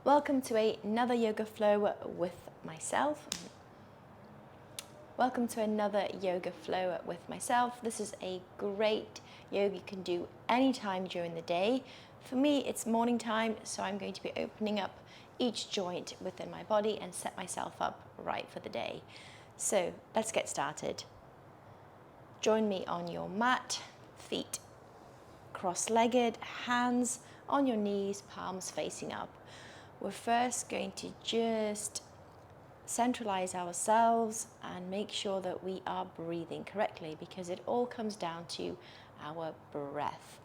Welcome to another yoga flow with myself. Welcome to another yoga flow with myself. This is a great yoga you can do anytime during the day. For me, it's morning time, so I'm going to be opening up each joint within my body and set myself up right for the day. So let's get started. Join me on your mat, feet cross-legged, hands on your knees, palms facing up. We're first going to just centralize ourselves and make sure that we are breathing correctly, because it all comes down to our breath.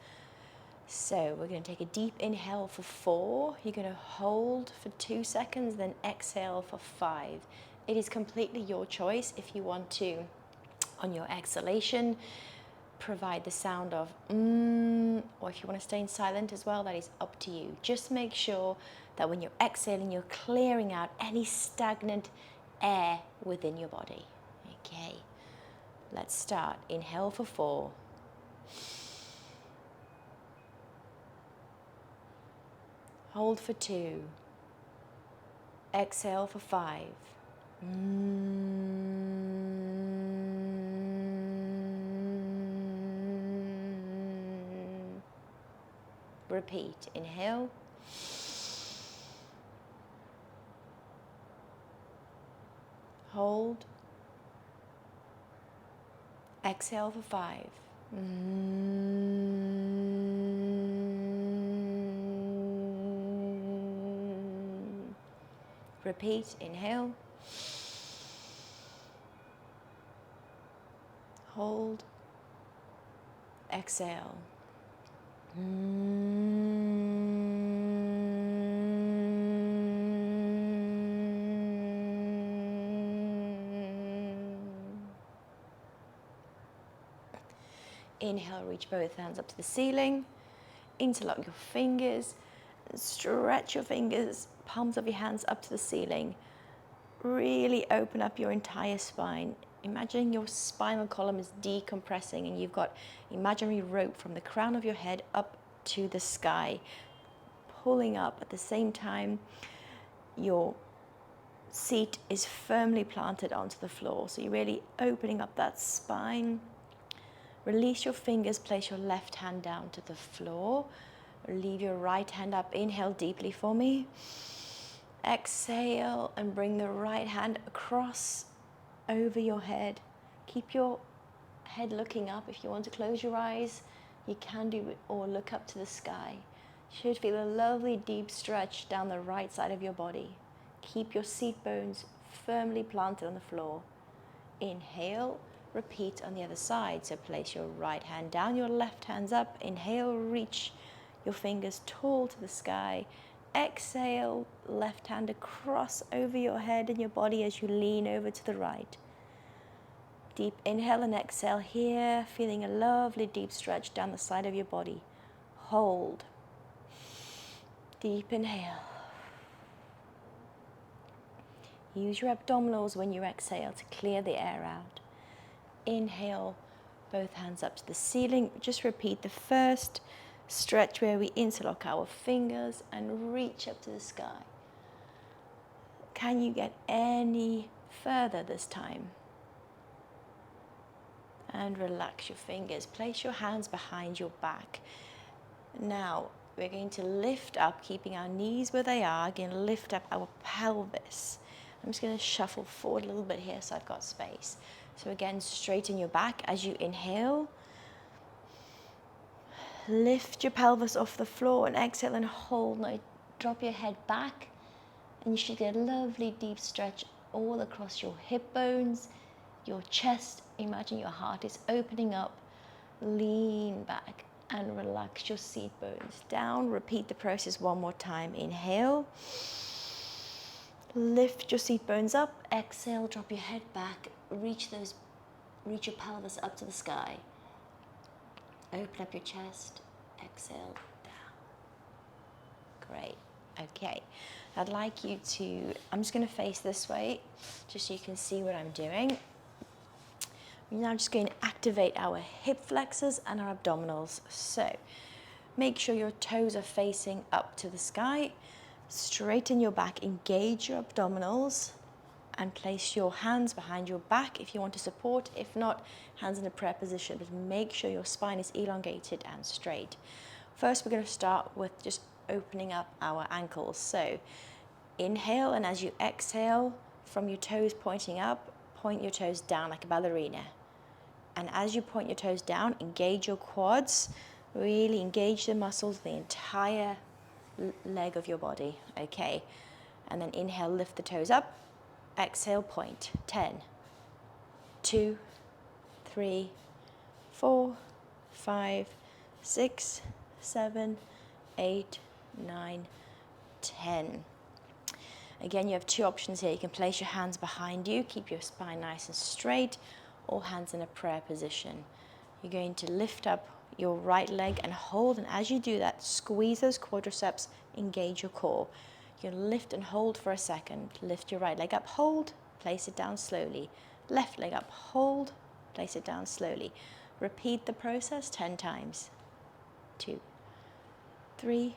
So we're going to take a deep inhale for 4. You're going to hold for 2 seconds, then exhale for 5. It is completely your choice if you want to, on your exhalation, provide the sound of or if you want to stay in silent as well, that is up to you. Just make sure that when you're exhaling, you're clearing out any stagnant air within your body. Okay, let's start. Inhale for 4. Hold for 2. Exhale for 5. Repeat. Inhale. Hold. Exhale for 5. Repeat. Inhale. Hold. Exhale. Inhale, reach both hands up to the ceiling. Interlock your fingers. Stretch your fingers, palms of your hands up to the ceiling. Really open up your entire spine. Imagine your spinal column is decompressing and you've got imaginary rope from the crown of your head up to the sky, pulling up. At the same time, your seat is firmly planted onto the floor. So you're really opening up that spine. Release your fingers, place your left hand down to the floor. Leave your right hand up. Inhale deeply for me. Exhale and bring the right hand across over your head. Keep your head looking up. If you want to close your eyes, you can do it, or look up to the sky. You should feel a lovely deep stretch down the right side of your body. Keep your seat bones firmly planted on the floor. Inhale, repeat on the other side. So place your right hand down, your left hand's up. Inhale, reach your fingers tall to the sky. Exhale, left hand across over your head and your body as you lean over to the right. Deep inhale and exhale here, feeling a lovely deep stretch down the side of your body. Hold. Deep inhale. Use your abdominals when you exhale to clear the air out. Inhale, both hands up to the ceiling. Just repeat the first stretch where we interlock our fingers and reach up to the sky. Can you get any further this time? And relax your fingers. Place your hands behind your back. Now, we're going to lift up, keeping our knees where they are. Again, lift up our pelvis. I'm just going to shuffle forward a little bit here so I've got space. So again, straighten your back as you inhale. Lift your pelvis off the floor and exhale and hold. Now drop your head back and you should get a lovely deep stretch all across your hip bones, your chest. Imagine your heart is opening up. Lean back and relax your seat bones down. Repeat the process one more time. Inhale. Lift your seat bones up. Exhale, drop your head back. Reach your pelvis up to the sky. Open up your chest, exhale, down. Great, okay. I'd like you to, I'm just gonna face this way, just so you can see what I'm doing. We're now just going to activate our hip flexors and our abdominals. So, make sure your toes are facing up to the sky. Straighten your back, engage your abdominals, and place your hands behind your back if you want to support. If not, hands in a prayer position, but make sure your spine is elongated and straight. First, we're going to start with just opening up our ankles. So inhale, and as you exhale, from your toes pointing up, point your toes down like a ballerina. And as you point your toes down, engage your quads, really engage the muscles, the entire leg of your body, okay? And then inhale, lift the toes up, exhale, point. 10, 2, 3, 4, 5, 6, 7, 8, 9, 10. Again, you have two options here. You can place your hands behind you, keep your spine nice and straight, or hands in a prayer position. You're going to lift up your right leg and hold, and as you do that, squeeze those quadriceps, engage your core. You can lift and hold for a second. Lift your right leg up, hold, place it down slowly. Left leg up, hold, place it down slowly. Repeat the process 10 times. 2, 3,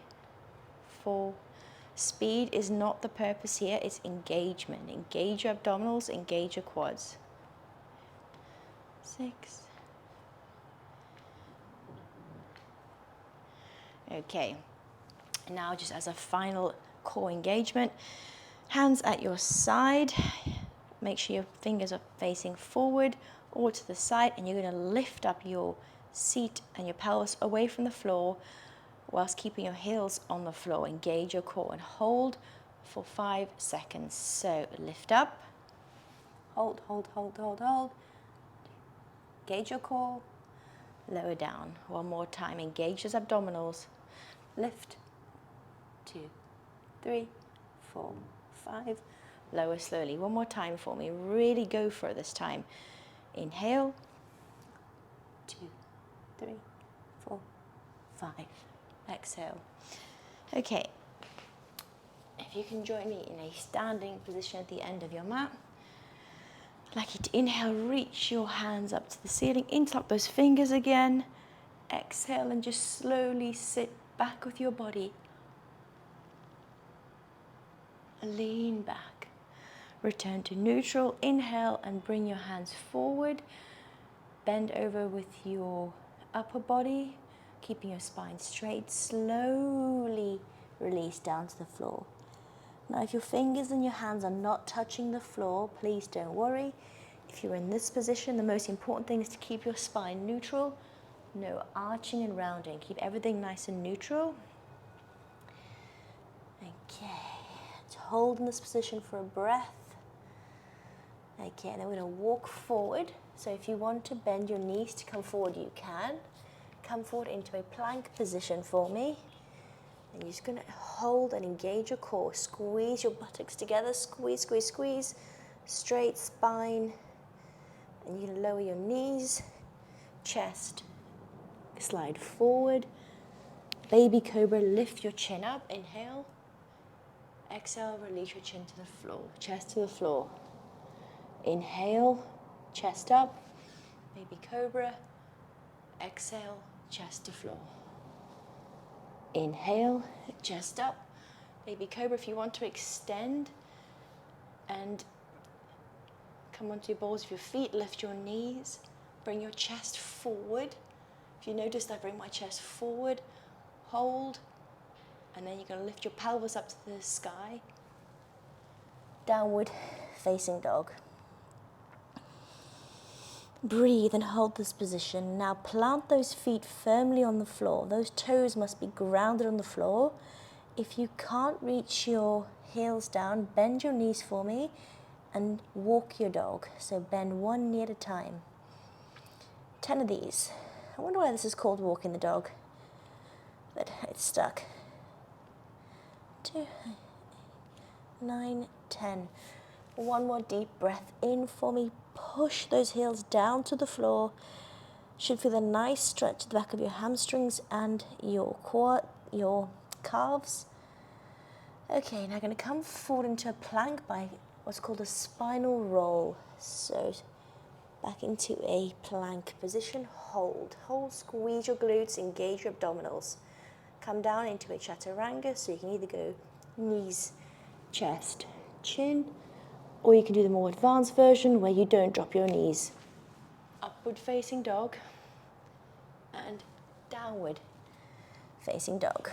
4. Speed is not the purpose here, it's engagement. Engage your abdominals, engage your quads. 6. Okay, now just as a final core engagement, hands at your side. Make sure your fingers are facing forward or to the side, and you're going to lift up your seat and your pelvis away from the floor whilst keeping your heels on the floor. Engage your core and hold for 5 seconds. So lift up, hold, hold, hold, hold, hold. Engage your core, lower down. One more time, engage those abdominals. Lift, 2, 3, 4, 5. Lower slowly. One more time for me. Really go for it this time. Inhale, 2, 3, 4, 5. Exhale. Okay. If you can join me in a standing position at the end of your mat. I'd like you to inhale, reach your hands up to the ceiling, interlock those fingers again. Exhale and just slowly sit back with your body. Lean back. Return to neutral. Inhale and bring your hands forward. Bend over with your upper body, keeping your spine straight. Slowly release down to the floor. Now, if your fingers and your hands are not touching the floor, please don't worry. If you're in this position, the most important thing is to keep your spine neutral. No arching and rounding. Keep everything nice and neutral. Okay. Hold in this position for a breath. Okay, and then we're going to walk forward. So if you want to bend your knees to come forward, you can. Come forward into a plank position for me. And you're just going to hold and engage your core. Squeeze your buttocks together. Squeeze, squeeze, squeeze. Straight spine. And you're going to lower your knees. Chest. Slide forward. Baby cobra, lift your chin up. Inhale. Exhale, release your chin to the floor. Chest to the floor. Inhale, chest up. Baby cobra. Exhale, chest to floor. Inhale, chest up. Baby cobra, if you want to extend and come onto your balls of your feet, lift your knees, bring your chest forward. If you notice, I bring my chest forward, hold, and then you're going to lift your pelvis up to the sky. Downward facing dog. Breathe and hold this position. Now plant those feet firmly on the floor. Those toes must be grounded on the floor. If you can't reach your heels down, bend your knees for me and walk your dog. So bend one knee at a time. 10 of these. I wonder why this is called walking the dog, but it's stuck. 2, 9, 10. One more deep breath in for me. Push those heels down to the floor. Should feel a nice stretch at the back of your hamstrings and your quad, your calves. Okay, now going to come forward into a plank by what's called a spinal roll. So back into a plank position. Hold, hold, squeeze your glutes, engage your abdominals. Come down into a chaturanga, so you can either go knees, chest, chin, or you can do the more advanced version where you don't drop your knees. Upward facing dog and downward facing dog.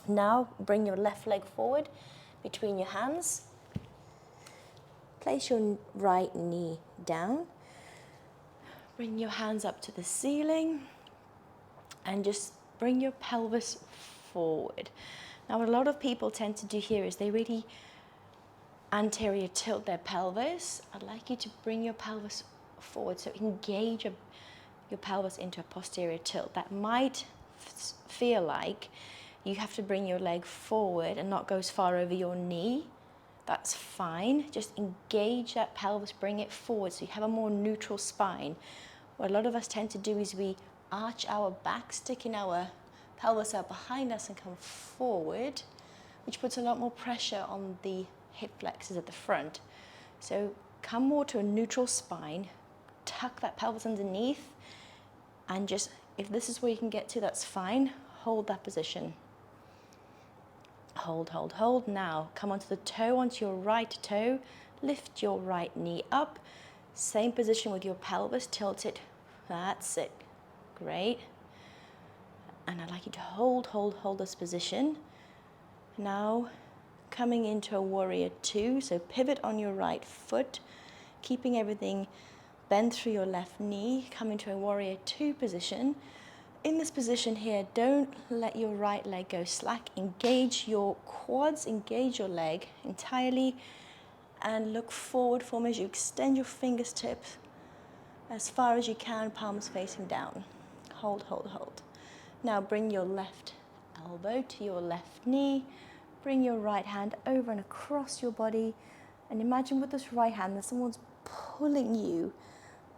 Now bring your left leg forward between your hands. Place your right knee down. Bring your hands up to the ceiling and just bring your pelvis forward. Now what a lot of people tend to do here is they really anterior tilt their pelvis. I'd like you to bring your pelvis forward, so engage your pelvis into a posterior tilt. That might feel like you have to bring your leg forward and not go as far over your knee. That's fine. Just engage that pelvis, bring it forward so you have a more neutral spine. What a lot of us tend to do is we arch our back, sticking our pelvis out behind us and come forward, which puts a lot more pressure on the hip flexors at the front. So come more to a neutral spine, tuck that pelvis underneath, and just, if this is where you can get to, that's fine. Hold that position. Hold, hold, hold. Now come onto the toe, onto your right toe, lift your right knee up. Same position with your pelvis, tilt it. That's it. Great. And I'd like you to hold, hold, hold this position. Now coming into a warrior two, so pivot on your right foot, keeping everything bent through your left knee, come into a warrior two position. In this position here, don't let your right leg go slack. Engage your quads, engage your leg entirely, and look forward for me as you extend your fingertips as far as you can, palms facing down. Hold, hold, hold. Now bring your left elbow to your left knee. Bring your right hand over and across your body. And imagine with this right hand that someone's pulling you.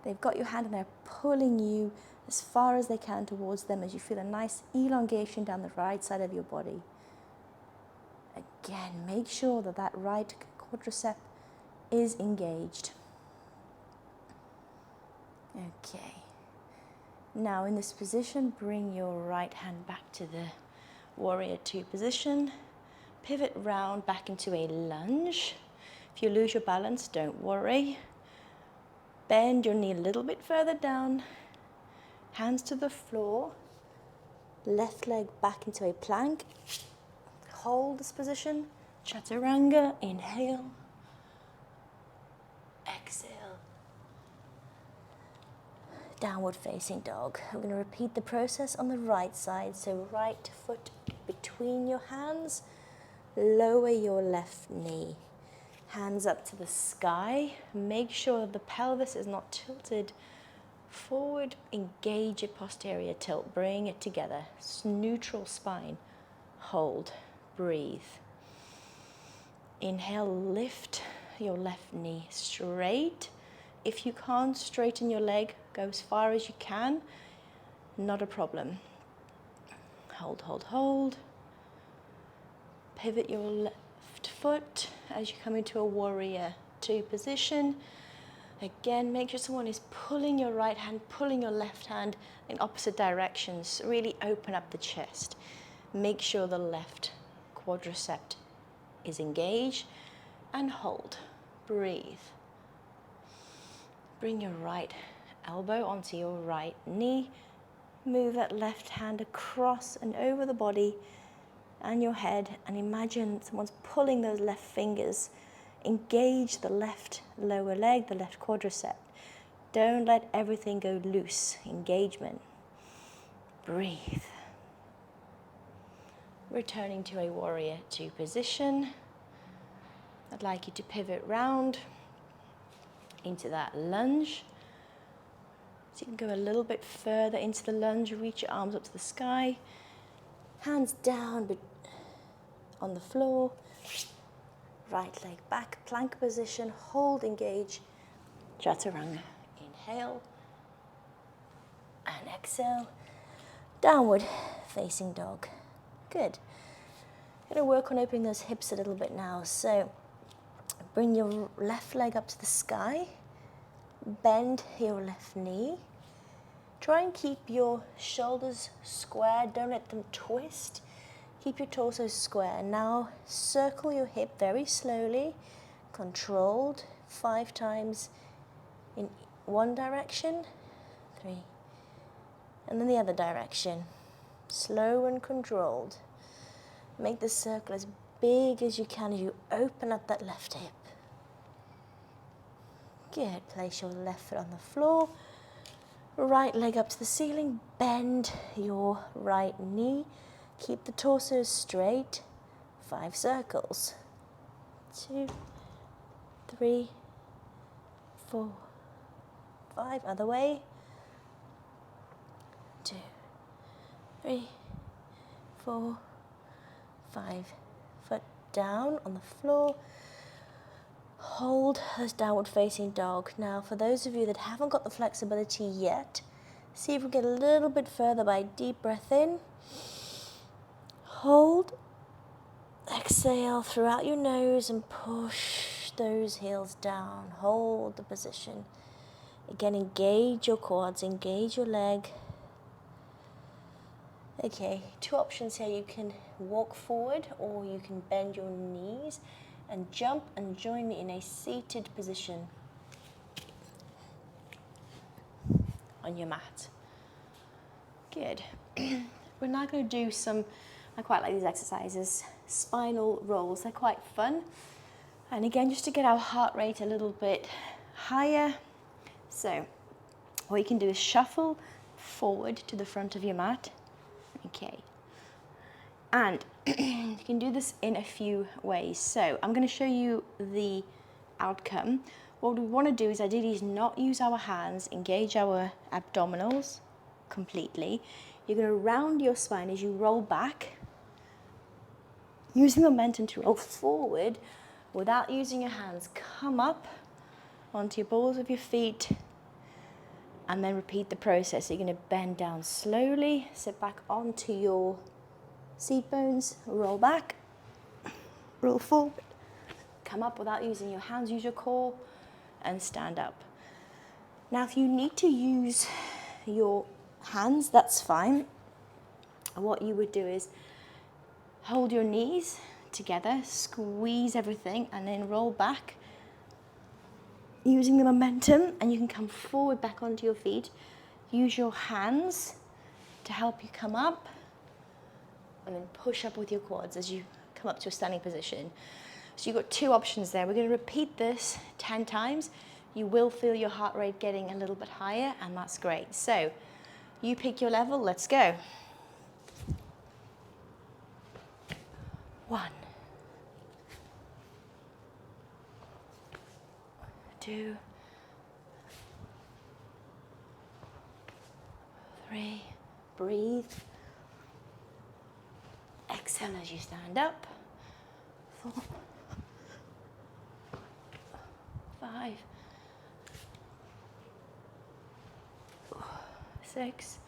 They've got your hand and they're pulling you as far as they can towards them as you feel a nice elongation down the right side of your body. Again, make sure that that right quadricep is engaged. Okay. Now in this position, bring your right hand back to the warrior two position. Pivot round back into a lunge. If you lose your balance, don't worry. Bend your knee a little bit further down. Hands to the floor. Left leg back into a plank. Hold this position. Chaturanga. Inhale. Exhale. Downward facing dog. We're going to repeat the process on the right side. So right foot between your hands. Lower your left knee. Hands up to the sky. Make sure that the pelvis is not tilted forward. Engage your posterior tilt. Bring it together. Neutral spine. Hold. Breathe. Inhale, lift your left knee straight. If you can't straighten your leg, go as far as you can. Not a problem. Hold, hold, hold. Pivot your left foot as you come into a warrior two position. Again, make sure someone is pulling your right hand, pulling your left hand in opposite directions. Really open up the chest. Make sure the left quadricep is engaged and hold. Breathe. Bring your right elbow onto your right knee. Move that left hand across and over the body and your head, and imagine someone's pulling those left fingers. Engage the left lower leg, the left quadricep. Don't let everything go loose. Engagement. Breathe. Returning to a warrior two position. I'd like you to pivot round into that lunge. So you can go a little bit further into the lunge, reach your arms up to the sky. Hands down but on the floor. Right leg back, plank position, hold, engage. Chaturanga. Inhale and exhale. Downward facing dog. Good. Going to work on opening those hips a little bit now. So bring your left leg up to the sky. Bend your left knee. Try and keep your shoulders square. Don't let them twist. Keep your torso square. Now circle your hip very slowly, controlled, 5 times in one direction, 3, and then the other direction, slow and controlled. Make the circle as big as you can as you open up that left hip. Good. Place your left foot on the floor, right leg up to the ceiling, bend your right knee, keep the torso straight, 5 circles, 2, 3, 4, 5, other way, 2, 3, 4, 5, foot down on the floor, hold this downward facing dog. Now for those of you that haven't got the flexibility yet, see if we get a little bit further by deep breath in, hold, exhale throughout your nose and push those heels down, hold the position. Again, engage your quads, engage your leg. Okay, 2 options here. You can walk forward or you can bend your knees and jump and join me in a seated position on your mat. Good. We're now going to do some, I quite like these exercises, spinal rolls. They're quite fun. And again, just to get our heart rate a little bit higher. So what you can do is shuffle forward to the front of your mat. Okay. And you can do this in a few ways. So I'm going to show you the outcome. What we want to do is ideally not use our hands, engage our abdominals completely. You're going to round your spine as you roll back, using momentum to roll forward without using your hands. Come up onto your balls of your feet and then repeat the process. So you're going to bend down slowly, sit back onto your seat bones, roll back, roll forward, come up without using your hands, use your core, and stand up. Now, if you need to use your hands, that's fine. What you would do is hold your knees together, squeeze everything, and then roll back using the momentum, and you can come forward back onto your feet. Use your hands to help you come up, and then push up with your quads as you come up to a standing position. So you've got 2 options there. We're going to repeat this 10 times. You will feel your heart rate getting a little bit higher, and that's great. So you pick your level. Let's go. 1, 2, 3, breathe. Exhale as you stand up. 4, 5, 6.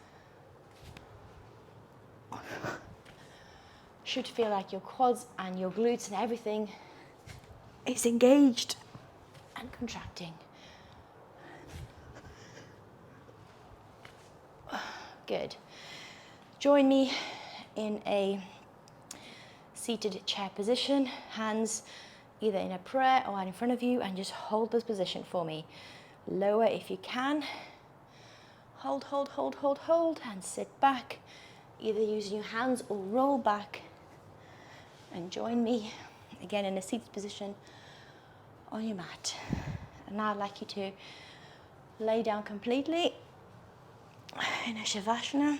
Should feel like your quads and your glutes and everything is engaged and contracting. Good. Join me in a seated chair position, hands either in a prayer or out in front of you, and just hold this position for me. Lower if you can. Hold, hold, hold, hold, hold, and sit back, either using your hands or roll back, and join me again in a seated position on your mat. And now I'd like you to lay down completely in a Shavasana.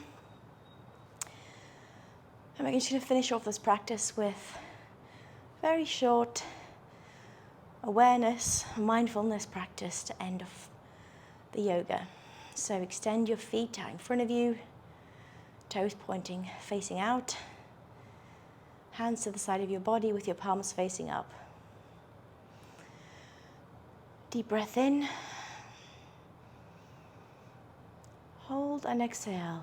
And we're just going to finish off this practice with very short awareness, mindfulness practice to end off the yoga. So extend your feet out in front of you, toes pointing, facing out, hands to the side of your body with your palms facing up. Deep breath in, hold and exhale.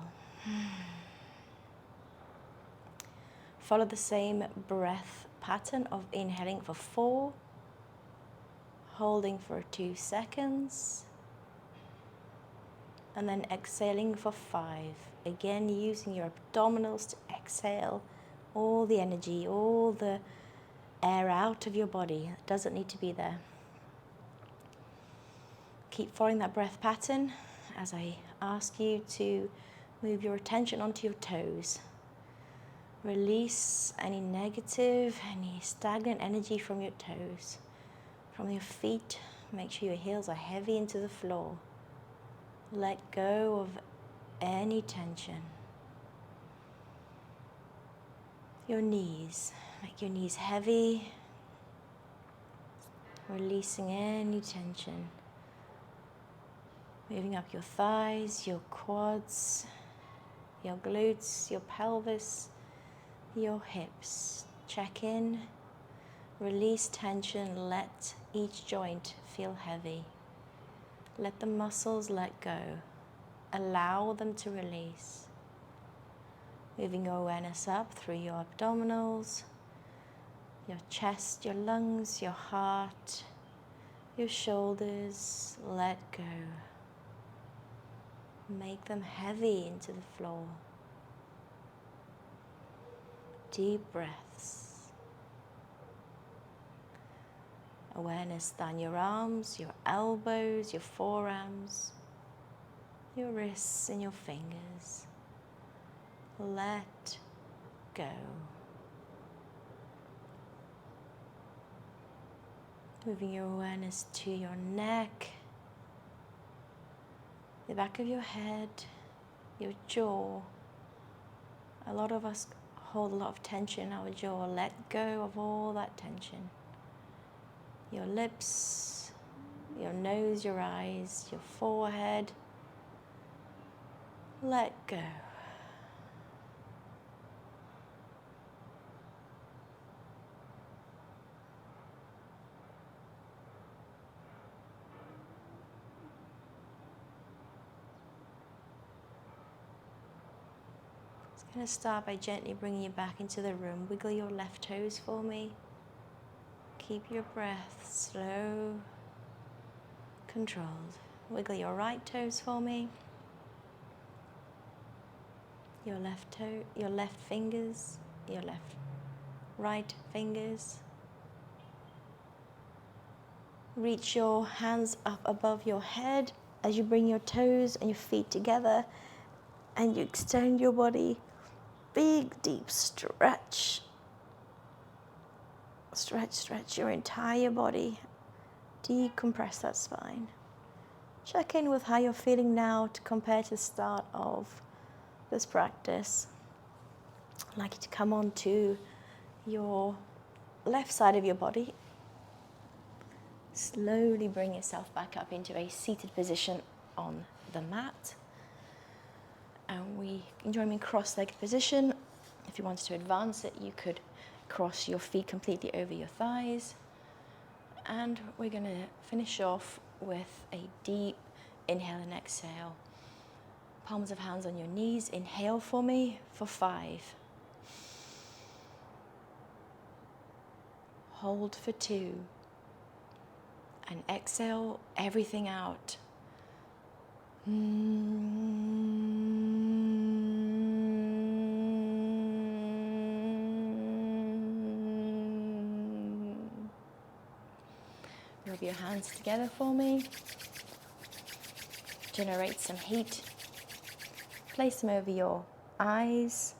Follow the same breath pattern of inhaling for 4, holding for 2 seconds, and then exhaling for 5. Again, using your abdominals to exhale all the energy, all the air out of your body. It doesn't need to be there. Keep following that breath pattern as I ask you to move your attention onto your toes. Release any negative, any stagnant energy from your toes. From your feet, make sure your heels are heavy into the floor. Let go of any tension. Your knees, make your knees heavy, releasing any tension. Moving up your thighs, your quads, your glutes, your pelvis, your hips. Check in, release tension, let each joint feel heavy. Let the muscles let go. Allow them to release. Moving your awareness up through your abdominals, your chest, your lungs, your heart, your shoulders. Let go. Make them heavy into the floor. Deep breaths. Awareness down your arms, your elbows, your forearms, your wrists and your fingers. Let go. Moving your awareness to your neck, the back of your head, your jaw. A lot of us hold a lot of tension in our jaw. Let go of all that tension. Your lips, your nose, your eyes, your forehead. Let go. I'm going to start by gently bringing you back into the room. Wiggle your left toes for me. Keep your breath slow, controlled. Wiggle your right toes for me. Your left toe, your left fingers, your right fingers. Reach your hands up above your head as you bring your toes and your feet together and you extend your body. Big, deep stretch. Stretch your entire body. Decompress that spine. Check in with how you're feeling now to compare to the start of this practice. I'd like you to come on to your left side of your body. Slowly bring yourself back up into a seated position on the mat. And we can join me in cross-legged position. If you wanted to advance it, you could cross your feet completely over your thighs. And we're going to finish off with a deep inhale and exhale. Palms of hands on your knees. Inhale for me for 5. Hold for 2. And exhale everything out. Rub your hands together for me. Generate some heat. Place them over your eyes.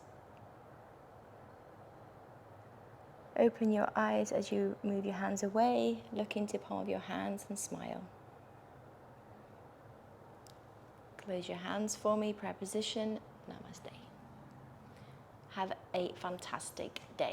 Open your eyes as you move your hands away. Look into the palm of your hands and smile. Close your hands for me, prayer position. Namaste. Have a fantastic day.